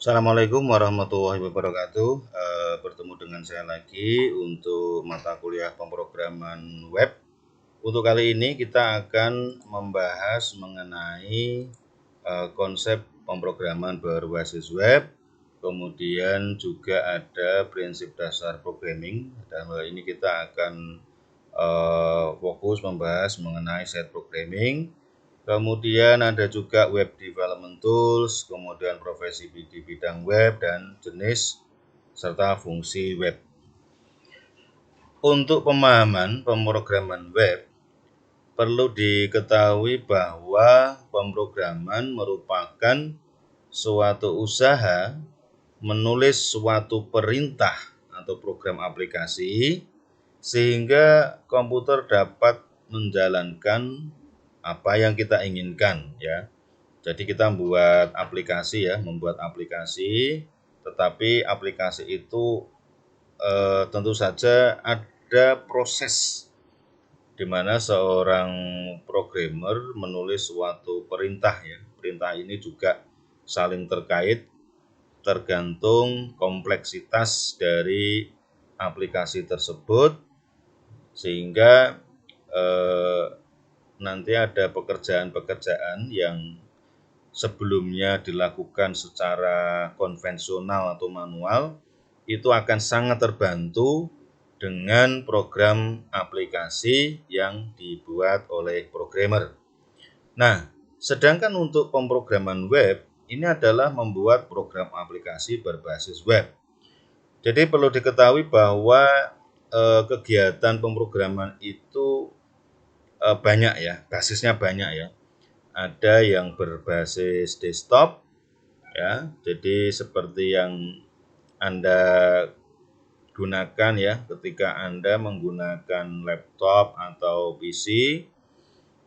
Assalamualaikum warahmatullahi wabarakatuh. Bertemu dengan saya lagi untuk mata kuliah pemrograman web. Untuk kali ini kita akan membahas mengenai konsep pemrograman berbasis web. Kemudian juga ada prinsip dasar programming. Dan hal ini kita akan fokus membahas mengenai set programming. Kemudian ada juga web development tools, kemudian profesi di bidang web dan jenis serta fungsi web. Untuk pemahaman pemrograman web, perlu diketahui bahwa pemrograman merupakan suatu usaha menulis suatu perintah atau program aplikasi sehingga komputer dapat menjalankan apa yang kita inginkan ya. Jadi kita membuat aplikasi tetapi aplikasi itu tentu saja ada proses di mana seorang programmer menulis suatu perintah ya. Perintah ini juga saling terkait tergantung kompleksitas dari aplikasi tersebut sehingga nanti ada pekerjaan-pekerjaan yang sebelumnya dilakukan secara konvensional atau manual itu akan sangat terbantu dengan program aplikasi yang dibuat oleh programmer. Nah, sedangkan untuk pemrograman web ini adalah membuat program aplikasi berbasis web. Jadi perlu diketahui bahwa kegiatan pemrograman itu banyak ya, basisnya banyak ya. Ada yang berbasis desktop ya. Jadi seperti yang Anda gunakan ya ketika Anda menggunakan laptop atau PC,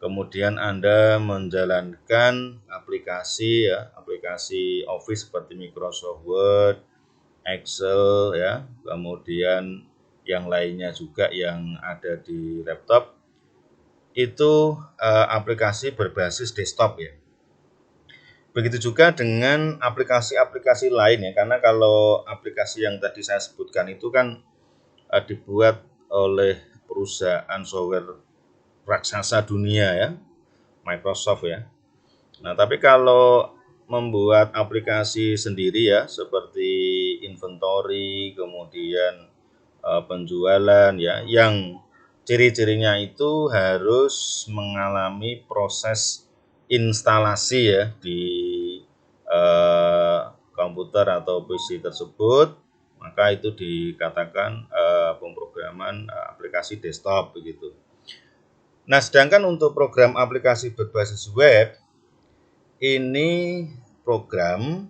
kemudian Anda menjalankan aplikasi ya, aplikasi Office seperti Microsoft Word, Excel ya, kemudian yang lainnya juga yang ada di laptop itu aplikasi berbasis desktop ya. Begitu juga dengan aplikasi-aplikasi lain ya, karena kalau aplikasi yang tadi saya sebutkan itu kan dibuat oleh perusahaan software raksasa dunia ya, Microsoft ya. Nah, tapi kalau membuat aplikasi sendiri ya, seperti inventory, kemudian penjualan ya, yang ciri-cirinya itu harus mengalami proses instalasi ya di komputer atau PC tersebut, maka itu dikatakan pemrograman aplikasi desktop begitu. Nah, sedangkan untuk program aplikasi berbasis web ini program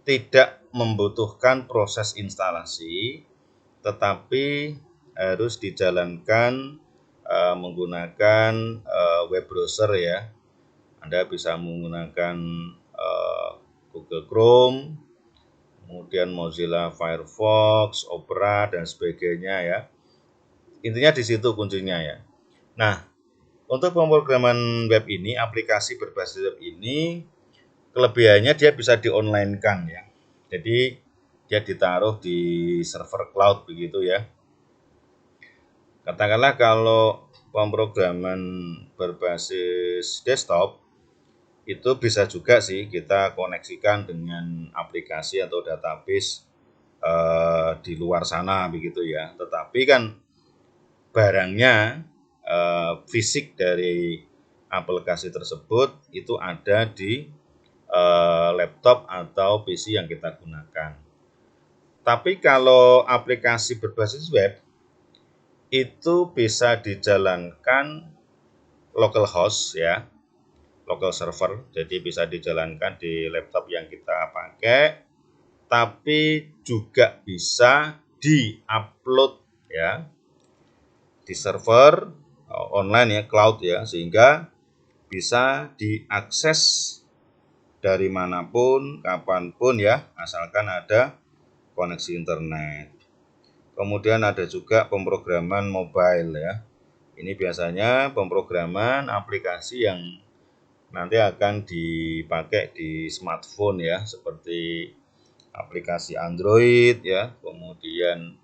tidak membutuhkan proses instalasi, tetapi harus dijalankan menggunakan web browser ya. Anda bisa menggunakan Google Chrome, kemudian Mozilla Firefox, Opera dan sebagainya ya. Intinya di situ kuncinya ya. Nah, untuk pemrograman web ini, aplikasi berbasis web ini, kelebihannya dia bisa di-online-kan ya. Jadi dia ditaruh di server cloud begitu ya. Katakanlah kalau pemrograman berbasis desktop itu bisa juga sih kita koneksikan dengan aplikasi atau database di luar sana begitu ya. Tetapi kan barangnya fisik dari aplikasi tersebut itu ada di laptop atau PC yang kita gunakan. Tapi kalau aplikasi berbasis web itu bisa dijalankan localhost ya, local server, jadi bisa dijalankan di laptop yang kita pakai, tapi juga bisa di-upload ya di server online ya, cloud ya, sehingga bisa diakses dari manapun, kapanpun ya, asalkan ada koneksi internet. Kemudian ada juga pemrograman mobile ya. Ini biasanya pemrograman aplikasi yang nanti akan dipakai di smartphone ya, seperti aplikasi Android ya, kemudian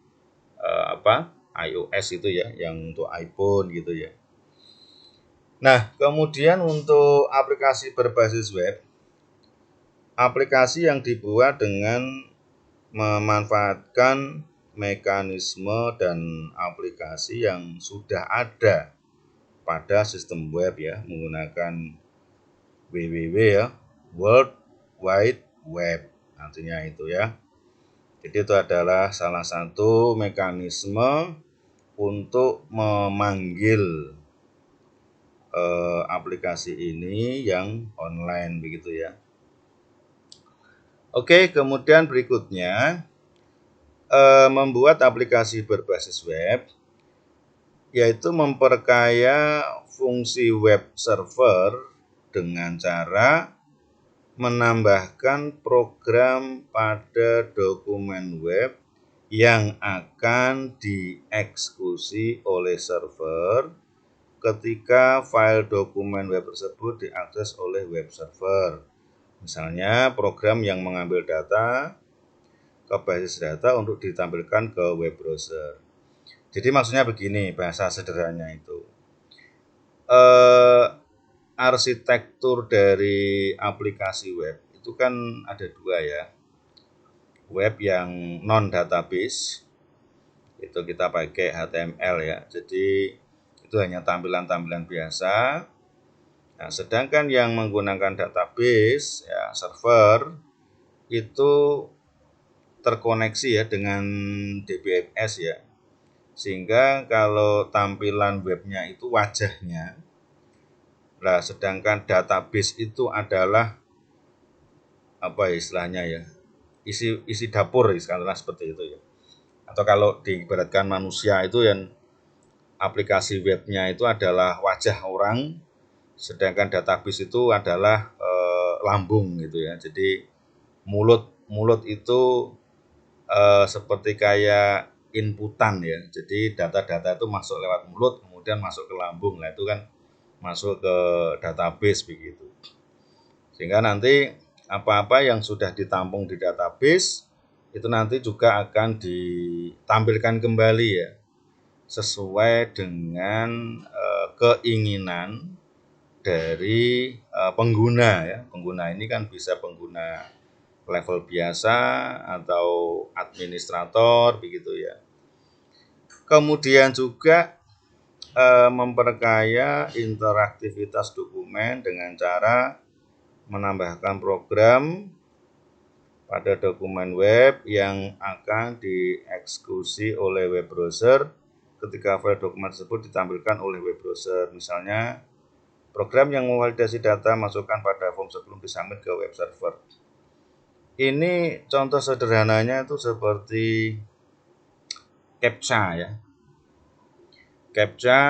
iOS itu ya, yang untuk iPhone gitu ya. Nah, kemudian untuk aplikasi berbasis web, aplikasi yang dibuat dengan memanfaatkan mekanisme dan aplikasi yang sudah ada pada sistem web ya, menggunakan www ya, World Wide Web artinya itu ya. Jadi itu adalah salah satu mekanisme untuk memanggil aplikasi ini yang online begitu ya. Oke, kemudian berikutnya membuat aplikasi berbasis web, yaitu memperkaya fungsi web server dengan cara menambahkan program pada dokumen web yang akan dieksekusi oleh server ketika file dokumen web tersebut diakses oleh web server. Misalnya program yang mengambil data ke basis data untuk ditampilkan ke web browser. Jadi maksudnya begini, bahasa sederhananya itu. Arsitektur dari aplikasi web itu kan ada dua ya. Web yang non database itu kita pakai HTML ya. Jadi itu hanya tampilan-tampilan biasa. Nah, sedangkan yang menggunakan database ya, server itu terkoneksi ya dengan DBMS ya. Sehingga kalau tampilan webnya itu wajahnya, nah sedangkan database itu adalah apa istilahnya ya, isi dapur istilah seperti itu ya. Atau kalau diibaratkan manusia itu yang aplikasi webnya itu adalah wajah orang, sedangkan database itu adalah lambung gitu ya. Jadi mulut itu seperti kayak inputan ya. Jadi data-data itu masuk lewat mulut, kemudian masuk ke lambung. Nah itu kan masuk ke database begitu. Sehingga nanti apa-apa yang sudah ditampung di database itu nanti juga akan ditampilkan kembali ya, sesuai dengan keinginan dari pengguna ya. Pengguna ini kan bisa pengguna level biasa atau administrator begitu ya. Kemudian juga memperkaya interaktivitas dokumen dengan cara menambahkan program pada dokumen web yang akan dieksekusi oleh web browser ketika file dokumen tersebut ditampilkan oleh web browser. Misalnya program yang mevalidasi data masukkan pada form sebelum disubmit ke web server. Ini contoh sederhananya itu seperti CAPTCHA ya. CAPTCHA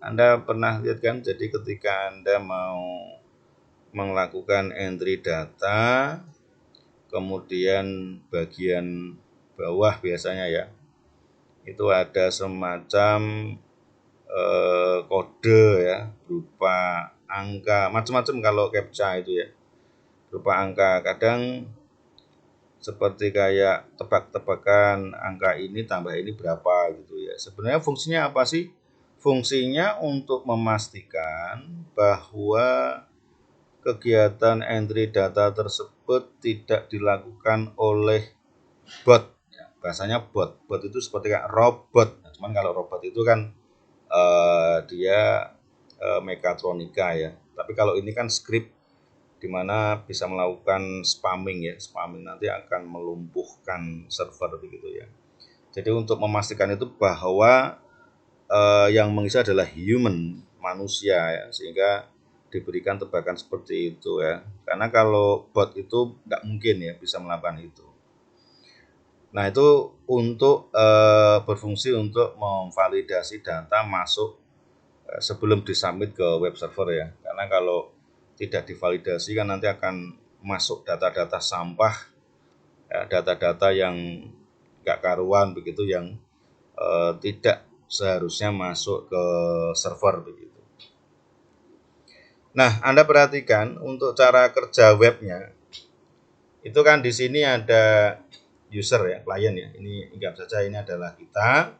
Anda pernah lihat kan, jadi ketika Anda mau melakukan entry data, kemudian bagian bawah biasanya ya, itu ada semacam kode ya, berupa angka, macam-macam kalau CAPTCHA itu ya, berupa angka. Kadang seperti kayak tebak-tebakan angka ini tambah ini berapa gitu ya. Sebenarnya fungsinya apa sih? Fungsinya untuk memastikan bahwa kegiatan entry data tersebut tidak dilakukan oleh bot. Bahasanya bot. Bot itu seperti kayak robot. Nah, cuman kalau robot itu kan dia mekatronika ya. Tapi kalau ini kan script, di mana bisa melakukan spamming ya. Spamming nanti akan melumpuhkan server begitu ya. Jadi untuk memastikan itu bahwa yang mengisi adalah human, manusia ya, sehingga diberikan tebakan seperti itu ya. Karena kalau bot itu nggak mungkin ya bisa melakukan itu. Nah itu untuk berfungsi untuk memvalidasi data masuk sebelum disubmit ke web server ya. Karena kalau tidak divalidasi kan nanti akan masuk data-data sampah, ya, data-data yang nggak karuan begitu, yang tidak seharusnya masuk ke server begitu. Nah, Anda perhatikan untuk cara kerja webnya, itu kan di sini ada user ya, klien ya. Ini anggap saja ini adalah kita.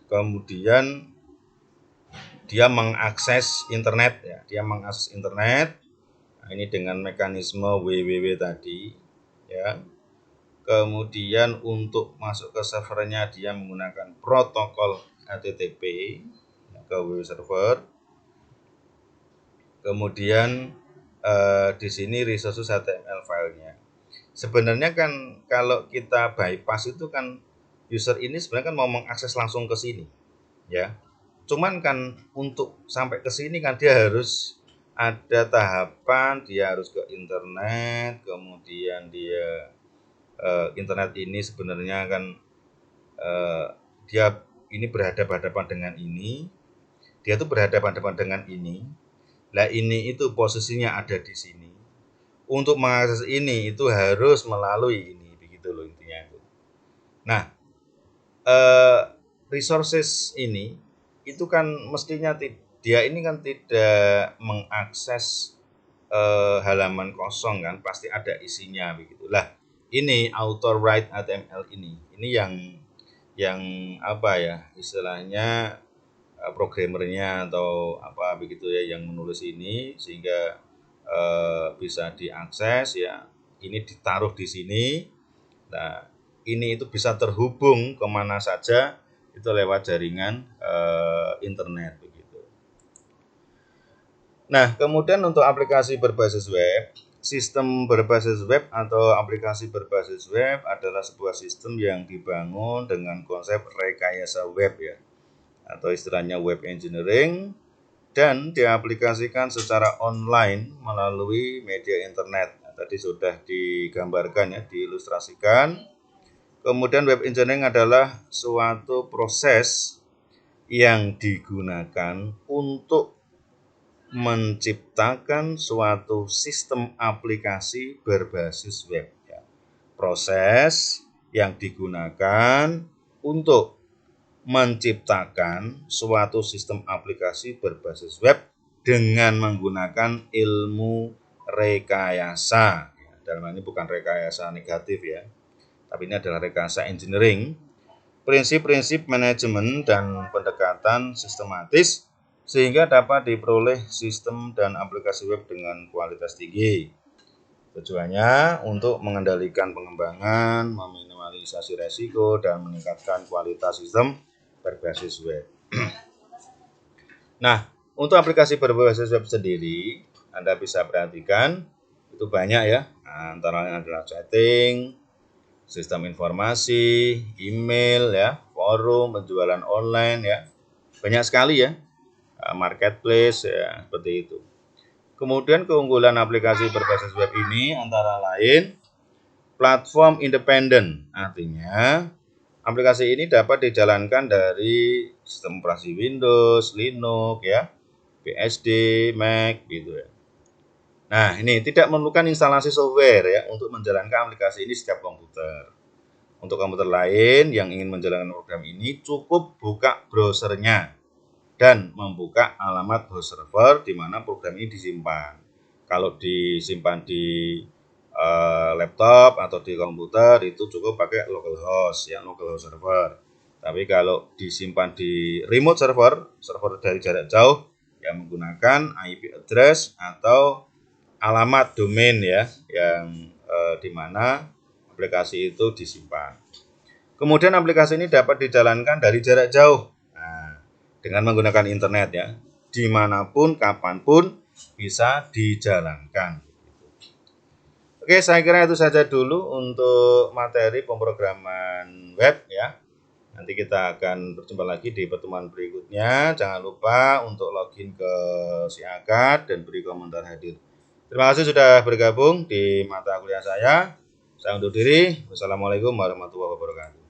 Kemudian dia mengakses internet ya, Nah, ini dengan mekanisme www tadi ya. Kemudian untuk masuk ke servernya dia menggunakan protokol HTTP ke web server. Kemudian di sini resources HTML filenya. Sebenarnya kan kalau kita bypass itu kan user ini sebenarnya kan mau mengakses langsung ke sini ya. Cuman kan untuk sampai ke sini kan dia harus ada tahapan, dia harus ke internet, kemudian dia internet ini sebenarnya kan dia ini berhadapan-hadapan dengan ini, dia tuh berhadapan-hadapan dengan ini. Lah ini itu posisinya ada di sini. Untuk mengakses ini itu harus melalui ini, begitu loh intinya itu. Nah, resources ini itu kan mestinya dia ini kan tidak mengakses halaman kosong kan, pasti ada isinya begitu. Lah, ini auto write HTML ini yang apa ya istilahnya programmernya atau apa begitu ya yang menulis ini sehingga bisa diakses ya. Ini ditaruh di sini. Nah, ini itu bisa terhubung kemana saja itu lewat jaringan internet begitu. Nah, kemudian untuk aplikasi berbasis web, sistem berbasis web atau aplikasi berbasis web adalah sebuah sistem yang dibangun dengan konsep rekayasa web ya, atau istilahnya web engineering, dan diaplikasikan secara online melalui media internet. Nah, tadi sudah digambarkan ya, diilustrasikan. Kemudian web engineering adalah suatu proses yang digunakan untuk menciptakan suatu sistem aplikasi berbasis web. Proses yang digunakan untuk menciptakan suatu sistem aplikasi berbasis web dengan menggunakan ilmu rekayasa. Dalam hal ini bukan rekayasa negatif ya, tapi ini adalah rekayasa engineering. Prinsip-prinsip manajemen dan pendekatan sistematis sehingga dapat diperoleh sistem dan aplikasi web dengan kualitas tinggi. Tujuannya untuk mengendalikan pengembangan, meminimalisasi resiko, dan meningkatkan kualitas sistem berbasis web. Nah, untuk aplikasi berbasis web sendiri, Anda bisa perhatikan itu banyak ya. Antara lain adalah chatting, sistem informasi, email ya, forum, penjualan online ya. Banyak sekali ya. Marketplace ya, seperti itu. Kemudian keunggulan aplikasi berbasis web ini antara lain platform independen. Artinya aplikasi ini dapat dijalankan dari sistem operasi Windows, Linux ya, BSD, Mac gitu ya. Nah, ini tidak memerlukan instalasi software ya untuk menjalankan aplikasi ini setiap komputer. Untuk komputer lain yang ingin menjalankan program ini cukup buka browsernya dan membuka alamat host server di mana program ini disimpan. Kalau disimpan di laptop atau di komputer itu cukup pakai localhost ya, localhost server. Tapi kalau disimpan di remote server, server dari jarak jauh yang menggunakan IP address atau alamat domain ya, yang di mana aplikasi itu disimpan. Kemudian aplikasi ini dapat dijalankan dari jarak jauh. Dengan menggunakan internet ya, dimanapun, kapanpun bisa dijalankan. Oke, saya kira itu saja dulu untuk materi pemrograman web ya. Nanti kita akan berjumpa lagi di pertemuan berikutnya. Jangan lupa untuk login ke Siakat dan beri komentar hadir. Terima kasih sudah bergabung di mata kuliah saya. Saya undur diri. Wassalamualaikum warahmatullahi wabarakatuh.